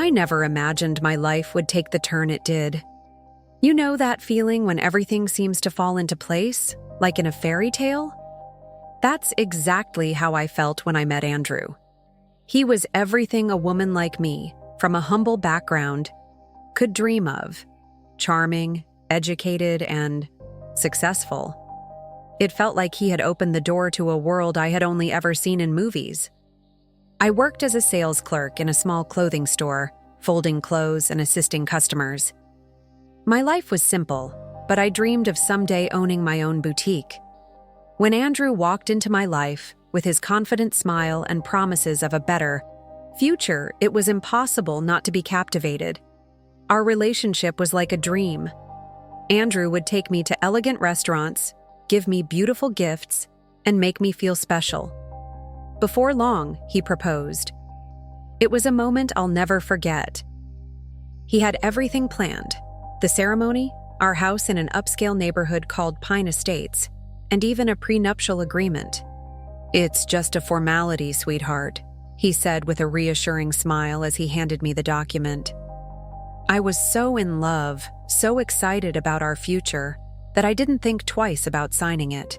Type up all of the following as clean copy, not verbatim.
I never imagined my life would take the turn it did. You know that feeling when everything seems to fall into place, like in a fairy tale? That's exactly how I felt when I met Andrew. He was everything a woman like me, from a humble background, could dream of. Charming, educated, and successful. It felt like he had opened the door to a world I had only ever seen in movies. I worked as a sales clerk in a small clothing store, folding clothes and assisting customers. My life was simple, but I dreamed of someday owning my own boutique. When Andrew walked into my life, with his confident smile and promises of a better future, it was impossible not to be captivated. Our relationship was like a dream. Andrew would take me to elegant restaurants, give me beautiful gifts, and make me feel special. Before long, he proposed. It was a moment I'll never forget. He had everything planned: the ceremony, our house in an upscale neighborhood called Pine Estates, and even a prenuptial agreement. "It's just a formality, sweetheart," he said with a reassuring smile as he handed me the document. I was so in love, so excited about our future, that I didn't think twice about signing it.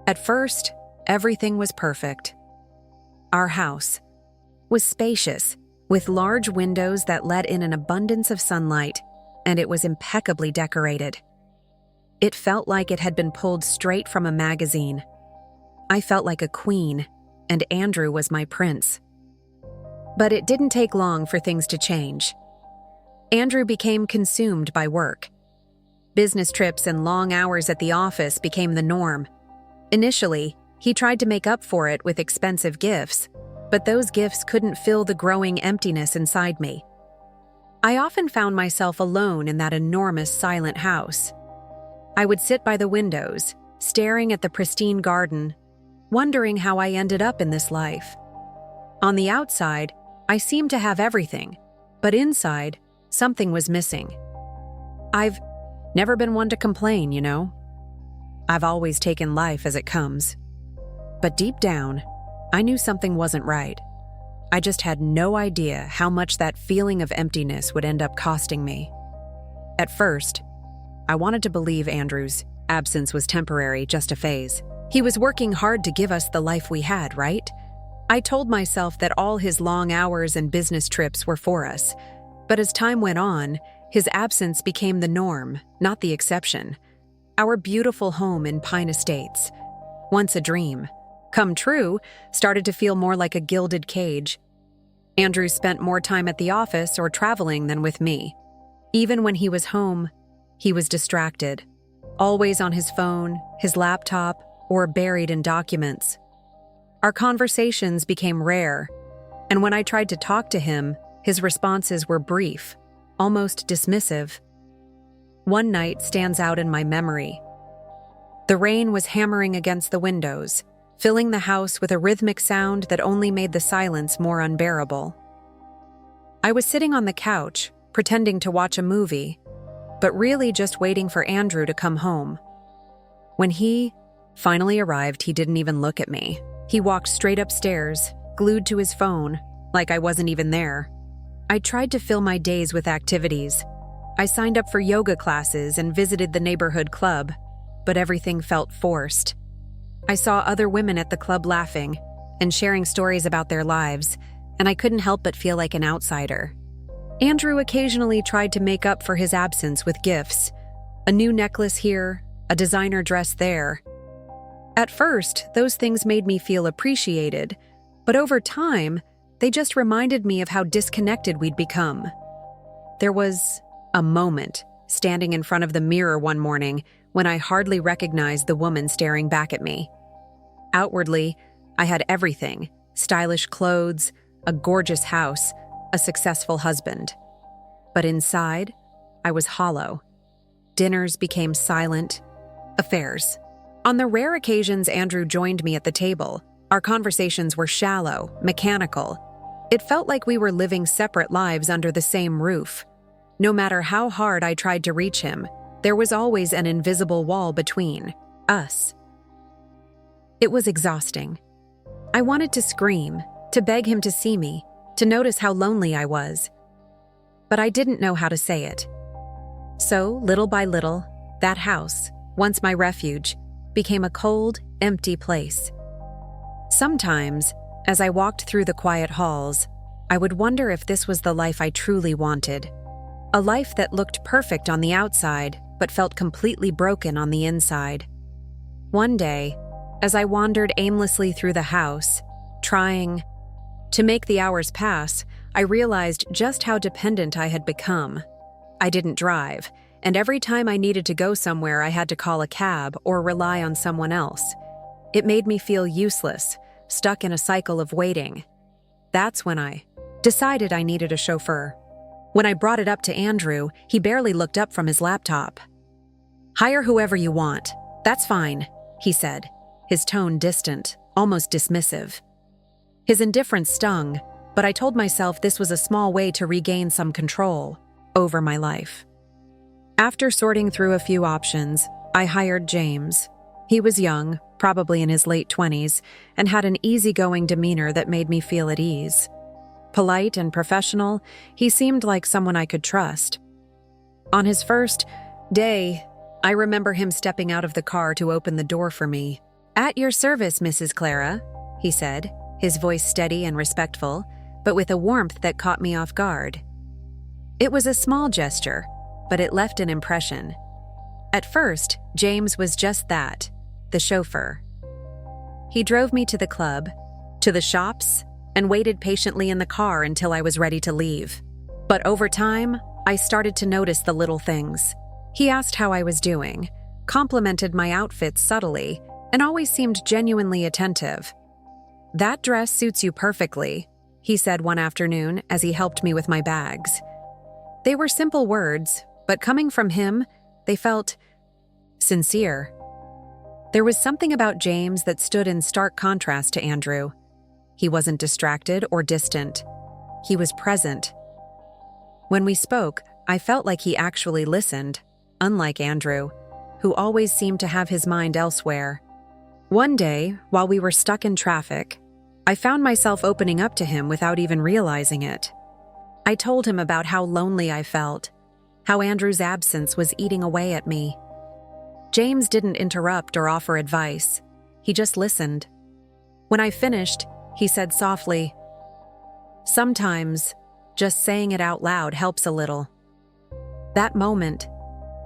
At first, everything was perfect. Our house was spacious, with large windows that let in an abundance of sunlight, and it was impeccably decorated. It felt like it had been pulled straight from a magazine. I felt like a queen, and Andrew was my prince. But it didn't take long for things to change. Andrew became consumed by work. Business trips and long hours at the office became the norm. Initially, he tried to make up for it with expensive gifts, but those gifts couldn't fill the growing emptiness inside me. I often found myself alone in that enormous silent house. I would sit by the windows, staring at the pristine garden, wondering how I ended up in this life. On the outside, I seemed to have everything, but inside, something was missing. I've never been one to complain, you know. I've always taken life as it comes. But deep down, I knew something wasn't right. I just had no idea how much that feeling of emptiness would end up costing me. At first, I wanted to believe Andrew's absence was temporary, just a phase. He was working hard to give us the life we had, right? I told myself that all his long hours and business trips were for us. But as time went on, his absence became the norm, not the exception. Our beautiful home in Pine Estates, once a dream, come true, started to feel more like a gilded cage. Andrew spent more time at the office or traveling than with me. Even when he was home, he was distracted, always on his phone, his laptop, or buried in documents. Our conversations became rare, and when I tried to talk to him, his responses were brief, almost dismissive. One night stands out in my memory. The rain was hammering against the windows, filling the house with a rhythmic sound that only made the silence more unbearable. I was sitting on the couch, pretending to watch a movie, but really just waiting for Andrew to come home. When he finally arrived, he didn't even look at me. He walked straight upstairs, glued to his phone, like I wasn't even there. I tried to fill my days with activities. I signed up for yoga classes and visited the neighborhood club, but everything felt forced. I saw other women at the club laughing and sharing stories about their lives, and I couldn't help but feel like an outsider. Andrew occasionally tried to make up for his absence with gifts. A new necklace here, a designer dress there. At first, those things made me feel appreciated, but over time, they just reminded me of how disconnected we'd become. There was a moment, standing in front of the mirror one morning, when I hardly recognized the woman staring back at me. Outwardly, I had everything: stylish clothes, a gorgeous house, a successful husband. But inside, I was hollow. Dinners became silent, affairs. On the rare occasions Andrew joined me at the table, our conversations were shallow, mechanical. It felt like we were living separate lives under the same roof. No matter how hard I tried to reach him, there was always an invisible wall between us. It was exhausting. I wanted to scream, to beg him to see me, to notice how lonely I was. but I didn't know how to say it. So, little by little, that house, once my refuge, became a cold, empty place. Sometimes, as I walked through the quiet halls, I would wonder if this was the life I truly wanted. A life that looked perfect on the outside, but felt completely broken on the inside. One day, as I wandered aimlessly through the house, trying to make the hours pass, I realized just how dependent I had become. I didn't drive, and every time I needed to go somewhere, I had to call a cab or rely on someone else. It made me feel useless, stuck in a cycle of waiting. That's when I decided I needed a chauffeur. When I brought it up to Andrew, he barely looked up from his laptop. "Hire whoever you want. That's fine," he said, his tone distant, almost dismissive. His indifference stung, but I told myself this was a small way to regain some control over my life. After sorting through a few options, I hired James. He was young, probably in his late 20s, and had an easygoing demeanor that made me feel at ease. Polite and professional, he seemed like someone I could trust. On his first day, I remember him stepping out of the car to open the door for me. "At your service, Mrs. Clara," he said, his voice steady and respectful, but with a warmth that caught me off guard. It was a small gesture, but it left an impression. At first, James was just that, the chauffeur. He drove me to the club, to the shops, and waited patiently in the car until I was ready to leave. But over time, I started to notice the little things. He asked how I was doing, complimented my outfit subtly, and always seemed genuinely attentive. "That dress suits you perfectly," he said one afternoon as he helped me with my bags. They were simple words, but coming from him, they felt sincere. There was something about James that stood in stark contrast to Andrew. He wasn't distracted or distant. He was present. When we spoke, I felt like he actually listened, unlike Andrew, who always seemed to have his mind elsewhere. One day, while we were stuck in traffic, I found myself opening up to him without even realizing it. I told him about how lonely I felt, how Andrew's absence was eating away at me. James didn't interrupt or offer advice. He just listened. When I finished, he said softly, "Sometimes, just saying it out loud helps a little." That moment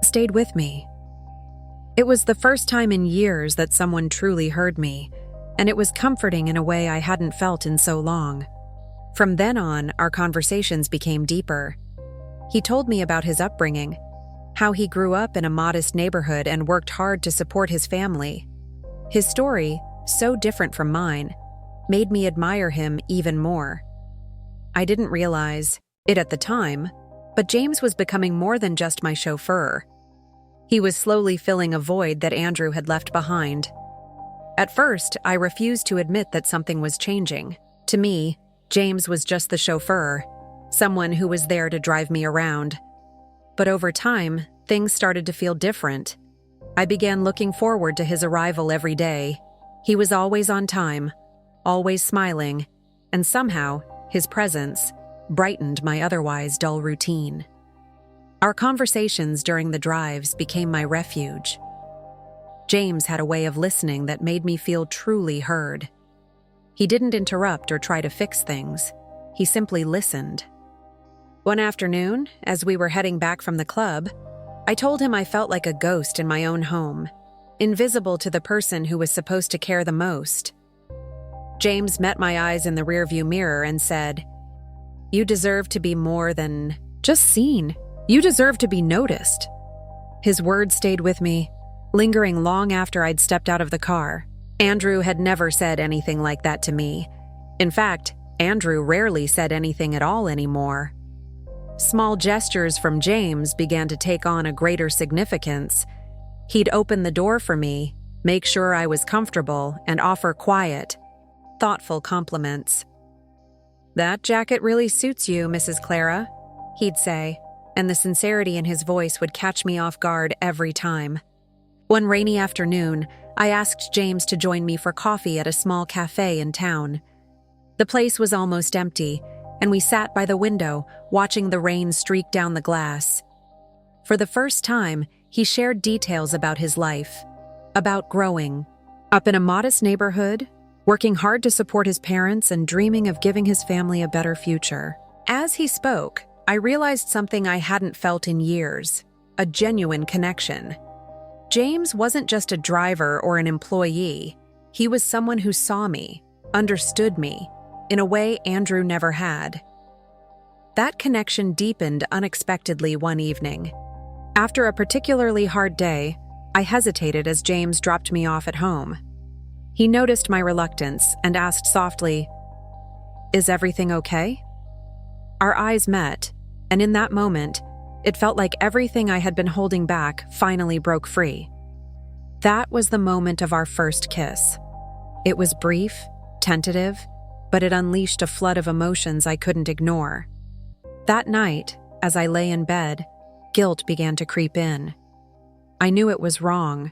stayed with me. It was the first time in years that someone truly heard me, and it was comforting in a way I hadn't felt in so long. From then on, our conversations became deeper. He told me about his upbringing, how he grew up in a modest neighborhood and worked hard to support his family. His story, so different from mine, made me admire him even more. I didn't realize it at the time, but James was becoming more than just my chauffeur. He was slowly filling a void that Andrew had left behind. At first, I refused to admit that something was changing. To me, James was just the chauffeur, someone who was there to drive me around. But over time, things started to feel different. I began looking forward to his arrival every day. He was always on time, always smiling, and somehow, his presence brightened my otherwise dull routine. Our conversations during the drives became my refuge. James had a way of listening that made me feel truly heard. He didn't interrupt or try to fix things. He simply listened. One afternoon, as we were heading back from the club, I told him I felt like a ghost in my own home, invisible to the person who was supposed to care the most. James met my eyes in the rearview mirror and said, "You deserve to be more than just seen. You deserve to be noticed." His words stayed with me, lingering long after I'd stepped out of the car. Andrew had never said anything like that to me. In fact, Andrew rarely said anything at all anymore. Small gestures from James began to take on a greater significance. He'd open the door for me, make sure I was comfortable, and offer quiet, thoughtful compliments. "That jacket really suits you, Mrs. Clara," he'd say, and the sincerity in his voice would catch me off guard every time. One rainy afternoon, I asked James to join me for coffee at a small cafe in town. The place was almost empty, and we sat by the window, watching the rain streak down the glass. For the first time, he shared details about his life, about growing up in a modest neighborhood, working hard to support his parents and dreaming of giving his family a better future. As he spoke, I realized something I hadn't felt in years, a genuine connection. James wasn't just a driver or an employee. He was someone who saw me, understood me, in a way Andrew never had. That connection deepened unexpectedly one evening. After a particularly hard day, I hesitated as James dropped me off at home. He noticed my reluctance and asked softly, "Is everything okay?" Our eyes met, and in that moment, it felt like everything I had been holding back finally broke free. That was the moment of our first kiss. It was brief, tentative, but it unleashed a flood of emotions I couldn't ignore. That night, as I lay in bed, guilt began to creep in. I knew it was wrong,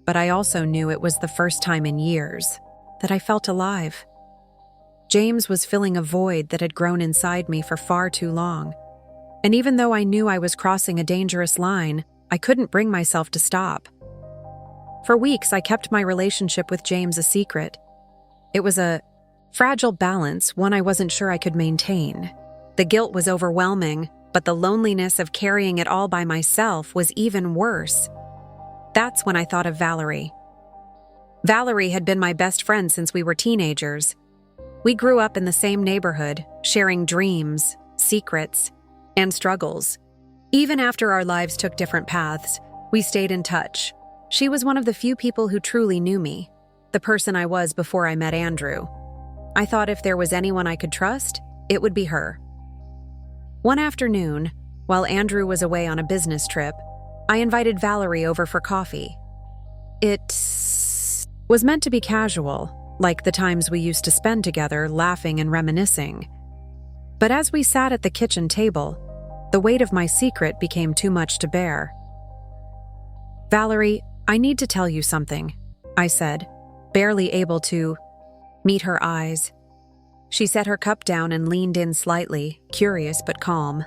but I also knew it was the first time in years that I felt alive. James was filling a void that had grown inside me for far too long. And even though I knew I was crossing a dangerous line, I couldn't bring myself to stop. For weeks, I kept my relationship with James a secret. It was a fragile balance, one I wasn't sure I could maintain. The guilt was overwhelming, but the loneliness of carrying it all by myself was even worse. That's when I thought of Valerie. Valerie had been my best friend since we were teenagers. We grew up in the same neighborhood, sharing dreams, secrets, and struggles. Even after our lives took different paths, we stayed in touch. She was one of the few people who truly knew me, the person I was before I met Andrew. I thought if there was anyone I could trust, it would be her. One afternoon, while Andrew was away on a business trip, I invited Valerie over for coffee. It was meant to be casual, like the times we used to spend together laughing and reminiscing. But as we sat at the kitchen table, the weight of my secret became too much to bear. "Valerie, I need to tell you something," I said, barely able to meet her eyes. She set her cup down and leaned in slightly, curious but calm.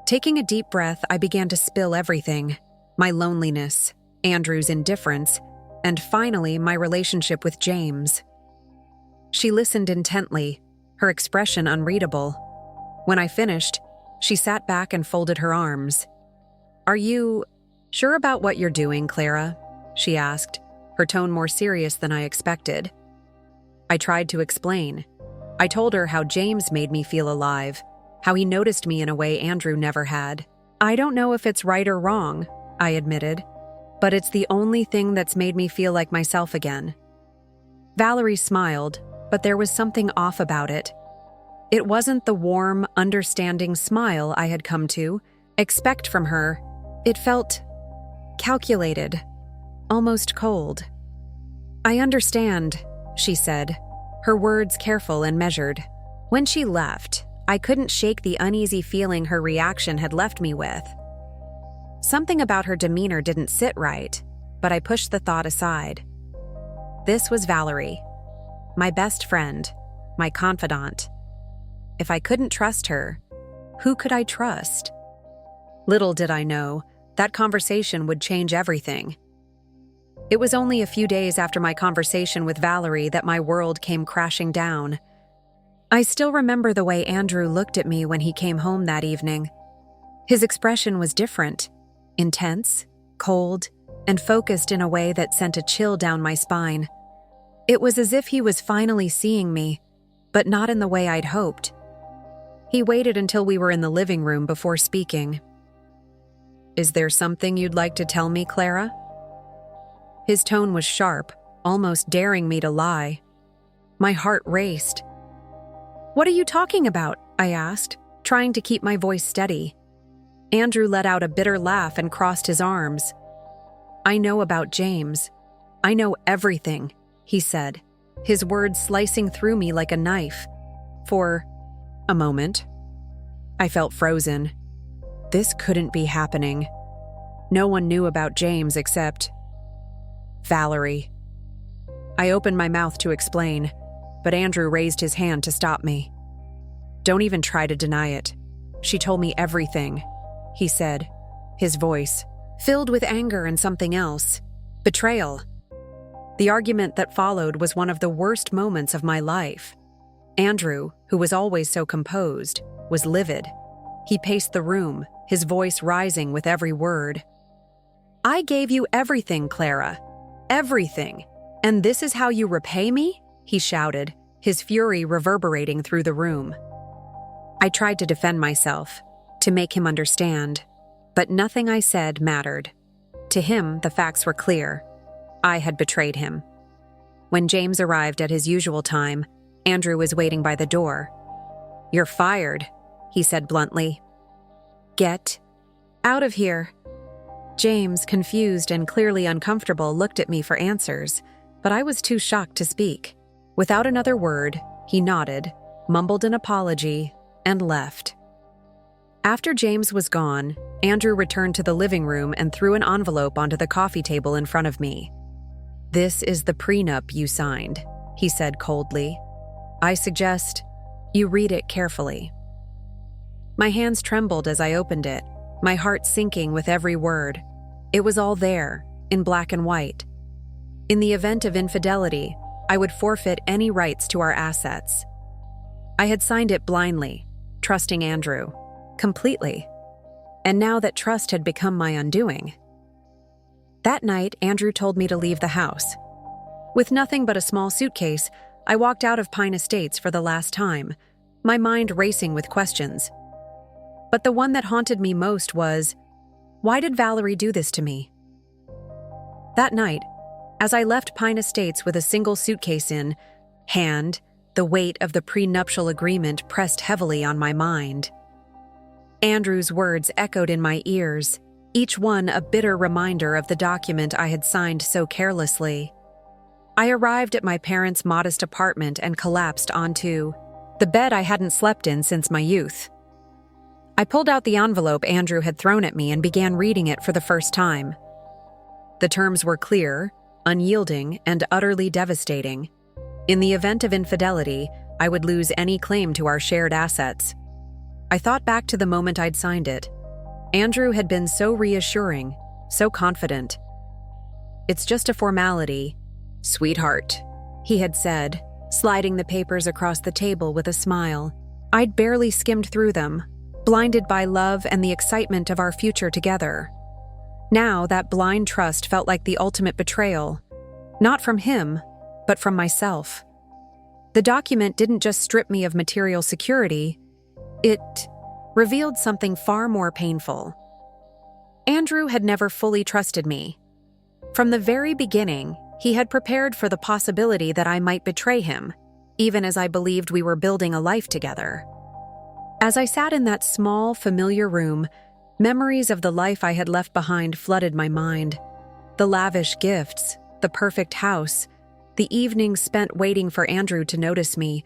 Taking a deep breath, I began to spill everything: my loneliness, Andrew's indifference, and finally, my relationship with James. She listened intently, her expression unreadable. When I finished, she sat back and folded her arms. "Are you sure about what you're doing, Clara?" she asked, her tone more serious than I expected. I tried to explain. I told her how James made me feel alive, how he noticed me in a way Andrew never had. "I don't know if it's right or wrong," I admitted, "but it's the only thing that's made me feel like myself again." Valerie smiled, but there was something off about it. It wasn't the warm, understanding smile I had come to expect from her. It felt calculated, almost cold. "I understand," she said, her words careful and measured. When she left, I couldn't shake the uneasy feeling her reaction had left me with. Something about her demeanor didn't sit right, but I pushed the thought aside. This was Valerie, my best friend, my confidant. If I couldn't trust her, who could I trust? Little did I know, that conversation would change everything. It was only a few days after my conversation with Valerie that my world came crashing down. I still remember the way Andrew looked at me when he came home that evening. His expression was different, intense, cold, and focused in a way that sent a chill down my spine. It was as if he was finally seeing me, but not in the way I'd hoped. He waited until we were in the living room before speaking. "Is there something you'd like to tell me, Clara?" His tone was sharp, almost daring me to lie. My heart raced. "What are you talking about?" I asked, trying to keep my voice steady. Andrew let out a bitter laugh and crossed his arms. "I know about James. I know everything," he said, his words slicing through me like a knife. For a moment, I felt frozen. This couldn't be happening. No one knew about James except Valerie. I opened my mouth to explain, but Andrew raised his hand to stop me. Don't even try to deny it. She told me everything," he said, his voice filled with anger and something else. Betrayal. The argument that followed was one of the worst moments of my life. Andrew, who was always so composed, was livid. He paced the room, his voice rising with every word. "I gave you everything, Clara. Everything. And this is how you repay me?" he shouted, his fury reverberating through the room. I tried to defend myself, to make him understand, but nothing I said mattered. To him, the facts were clear. I had betrayed him. When James arrived at his usual time, Andrew was waiting by the door. "You're fired," he said bluntly. "Get out of here." James, confused and clearly uncomfortable, looked at me for answers, but I was too shocked to speak. Without another word, he nodded, mumbled an apology, and left. After James was gone, Andrew returned to the living room and threw an envelope onto the coffee table in front of me. "This is the prenup you signed," he said coldly. "I suggest you read it carefully." My hands trembled as I opened it, my heart sinking with every word. It was all there, in black and white. In the event of infidelity, I would forfeit any rights to our assets. I had signed it blindly, trusting Andrew, completely. And now that trust had become my undoing. That night, Andrew told me to leave the house. With nothing but a small suitcase, I walked out of Pine Estates for the last time, my mind racing with questions. But the one that haunted me most was, why did Valerie do this to me? That night, as I left Pine Estates with a single suitcase in hand, the weight of the prenuptial agreement pressed heavily on my mind. Andrew's words echoed in my ears, each one a bitter reminder of the document I had signed so carelessly. I arrived at my parents' modest apartment and collapsed onto the bed I hadn't slept in since my youth. I pulled out the envelope Andrew had thrown at me and began reading it for the first time. The terms were clear, unyielding, and utterly devastating. In the event of infidelity, I would lose any claim to our shared assets. I thought back to the moment I'd signed it. Andrew had been so reassuring, so confident. "It's just a formality, sweetheart," he had said, sliding the papers across the table with a smile. I'd barely skimmed through them, blinded by love and the excitement of our future together. Now, that blind trust felt like the ultimate betrayal, not from him, but from myself. The document didn't just strip me of material security, it revealed something far more painful. Andrew had never fully trusted me. From the very beginning, he had prepared for the possibility that I might betray him, even as I believed we were building a life together. As I sat in that small, familiar room, memories of the life I had left behind flooded my mind. The lavish gifts, the perfect house, the evenings spent waiting for Andrew to notice me,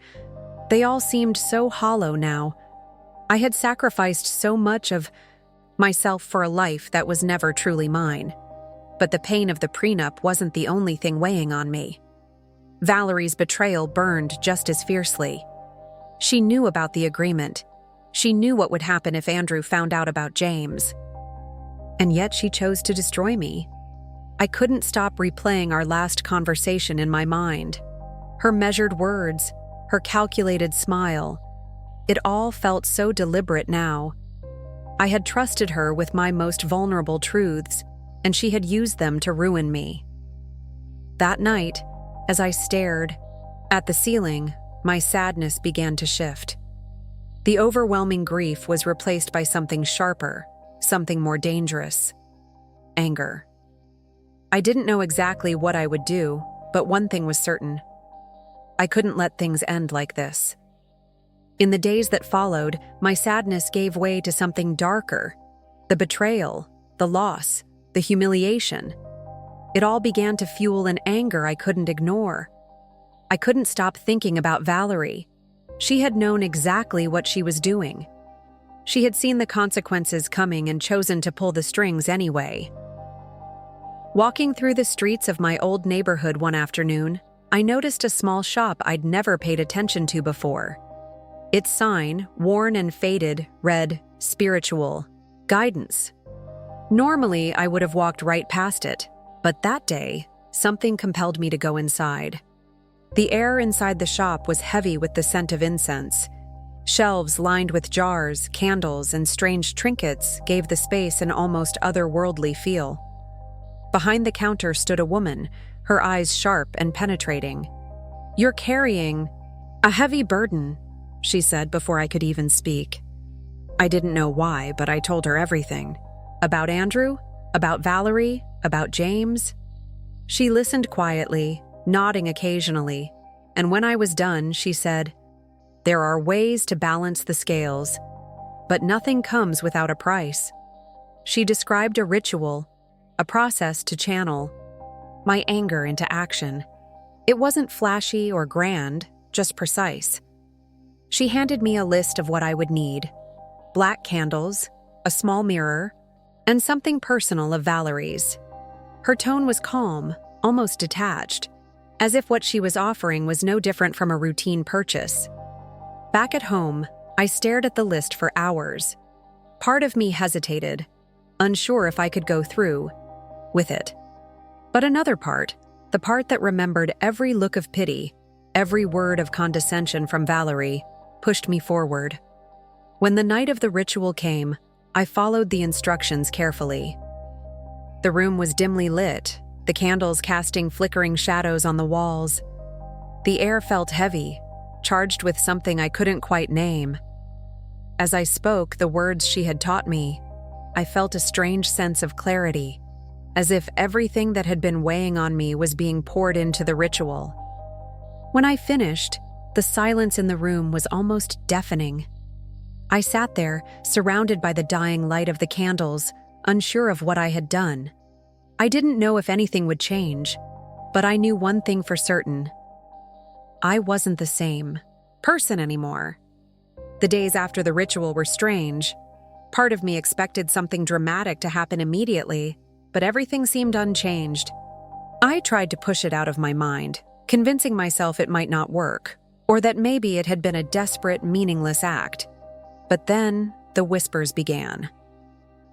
they all seemed so hollow now. I had sacrificed so much of myself for a life that was never truly mine. But the pain of the prenup wasn't the only thing weighing on me. Valerie's betrayal burned just as fiercely. She knew about the agreement. She knew what would happen if Andrew found out about James. And yet she chose to destroy me. I couldn't stop replaying our last conversation in my mind. Her measured words, her calculated smile. It all felt so deliberate now. I had trusted her with my most vulnerable truths, and she had used them to ruin me. That night, as I stared at the ceiling, my sadness began to shift. The overwhelming grief was replaced by something sharper, something more dangerous: anger. I didn't know exactly what I would do, but one thing was certain. I couldn't let things end like this. In the days that followed, my sadness gave way to something darker: the betrayal, the loss, the humiliation. It all began to fuel an anger I couldn't ignore. I couldn't stop thinking about Valerie. She had known exactly what she was doing. She had seen the consequences coming and chosen to pull the strings anyway. Walking through the streets of my old neighborhood one afternoon, I noticed a small shop I'd never paid attention to before. Its sign, worn and faded, read, "Spiritual. Guidance." Normally, I would have walked right past it, but that day, something compelled me to go inside. The air inside the shop was heavy with the scent of incense. Shelves lined with jars, candles, and strange trinkets gave the space an almost otherworldly feel. Behind the counter stood a woman, her eyes sharp and penetrating. "You're carrying a heavy burden," she said before I could even speak. I didn't know why, but I told her everything. About Andrew, about Valerie, about James. She listened quietly, nodding occasionally, and when I was done, she said, "There are ways to balance the scales, but nothing comes without a price." She described a ritual, a process to channel my anger into action. It wasn't flashy or grand, just precise. She handed me a list of what I would need: black candles, a small mirror, and something personal of Valerie's. Her tone was calm, almost detached, as if what she was offering was no different from a routine purchase. Back at home, I stared at the list for hours. Part of me hesitated, unsure if I could go through with it. But another part, the part that remembered every look of pity, every word of condescension from Valerie, pushed me forward. When the night of the ritual came, I followed the instructions carefully. The room was dimly lit, the candles casting flickering shadows on the walls. The air felt heavy, charged with something I couldn't quite name. As I spoke the words she had taught me, I felt a strange sense of clarity, as if everything that had been weighing on me was being poured into the ritual. When I finished, the silence in the room was almost deafening. I sat there, surrounded by the dying light of the candles, unsure of what I had done. I didn't know if anything would change, but I knew one thing for certain. I wasn't the same person anymore. The days after the ritual were strange. Part of me expected something dramatic to happen immediately, but everything seemed unchanged. I tried to push it out of my mind, convincing myself it might not work, or that maybe it had been a desperate, meaningless act. But then, the whispers began.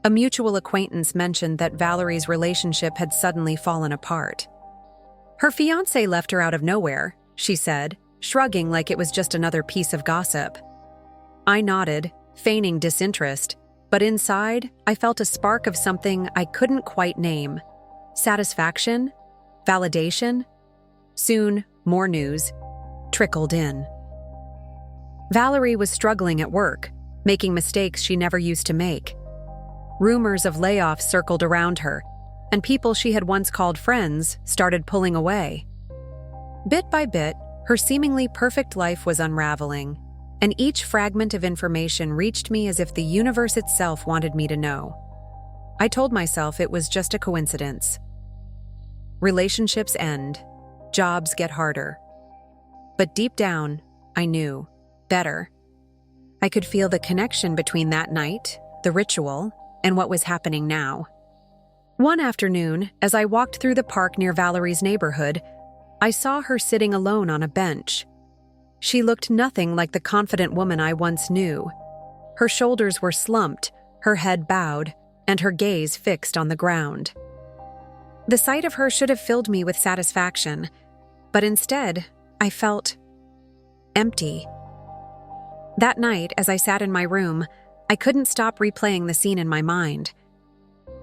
A mutual acquaintance mentioned that Valerie's relationship had suddenly fallen apart. Her fiancé left her out of nowhere, she said, shrugging like it was just another piece of gossip. I nodded, feigning disinterest, but inside, I felt a spark of something I couldn't quite name. Satisfaction? Validation? Soon, more news trickled in. Valerie was struggling at work, making mistakes she never used to make. Rumors of layoffs circled around her, and people she had once called friends started pulling away. Bit by bit, her seemingly perfect life was unraveling, and each fragment of information reached me as if the universe itself wanted me to know. I told myself it was just a coincidence. Relationships end, jobs get harder. But deep down, I knew better. I could feel the connection between that night, the ritual, and what was happening now. One afternoon, as I walked through the park near Valerie's neighborhood, I saw her sitting alone on a bench. She looked nothing like the confident woman I once knew. Her shoulders were slumped, her head bowed, and her gaze fixed on the ground. The sight of her should have filled me with satisfaction, but instead, I felt empty. That night, as I sat in my room, I couldn't stop replaying the scene in my mind.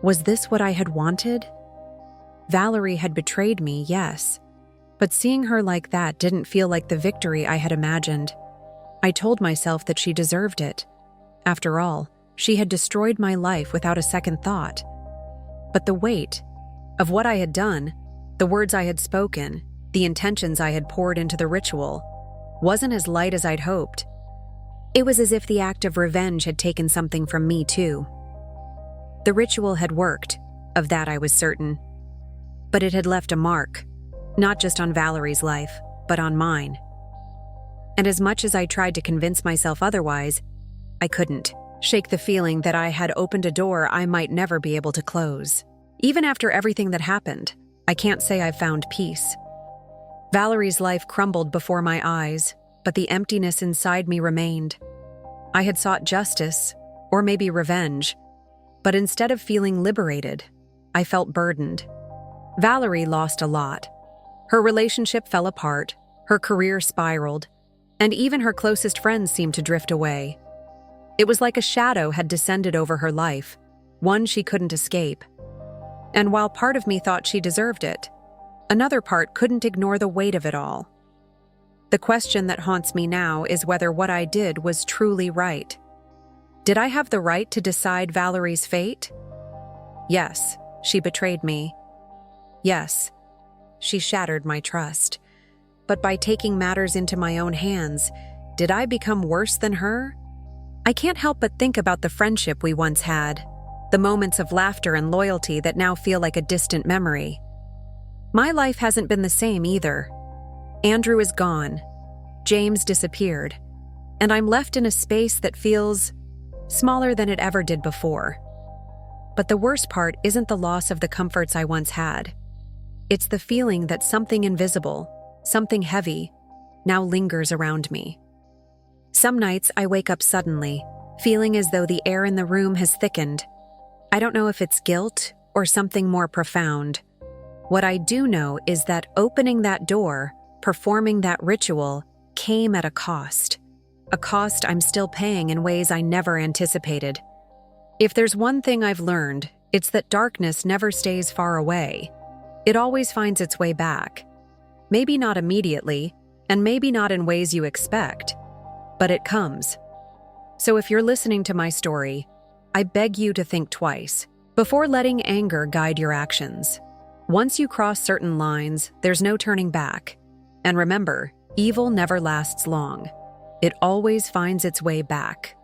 Was this what I had wanted? Valerie had betrayed me, yes, but seeing her like that didn't feel like the victory I had imagined. I told myself that she deserved it. After all, she had destroyed my life without a second thought. But the weight of what I had done, the words I had spoken, the intentions I had poured into the ritual, wasn't as light as I'd hoped. It was as if the act of revenge had taken something from me, too. The ritual had worked, of that I was certain. But it had left a mark, not just on Valerie's life, but on mine. And as much as I tried to convince myself otherwise, I couldn't shake the feeling that I had opened a door I might never be able to close. Even after everything that happened, I can't say I've found peace. Valerie's life crumbled before my eyes, but the emptiness inside me remained. I had sought justice, or maybe revenge, but instead of feeling liberated, I felt burdened. Valerie lost a lot. Her relationship fell apart, her career spiraled, and even her closest friends seemed to drift away. It was like a shadow had descended over her life, one she couldn't escape. And while part of me thought she deserved it, another part couldn't ignore the weight of it all. The question that haunts me now is whether what I did was truly right. Did I have the right to decide Valerie's fate? Yes, she betrayed me. Yes, she shattered my trust. But by taking matters into my own hands, did I become worse than her? I can't help but think about the friendship we once had, the moments of laughter and loyalty that now feel like a distant memory. My life hasn't been the same either. Andrew is gone. James disappeared. And I'm left in a space that feels smaller than it ever did before. But the worst part isn't the loss of the comforts I once had. It's the feeling that something invisible, something heavy, now lingers around me. Some nights I wake up suddenly, feeling as though the air in the room has thickened. I don't know if it's guilt or something more profound. What I do know is that opening that door, performing that ritual, came at a cost I'm still paying in ways I never anticipated. If there's one thing I've learned, it's that darkness never stays far away. It always finds its way back. Maybe not immediately, and maybe not in ways you expect, but it comes. So if you're listening to my story, I beg you to think twice before letting anger guide your actions. Once you cross certain lines, there's no turning back. And remember, evil never lasts long. It always finds its way back.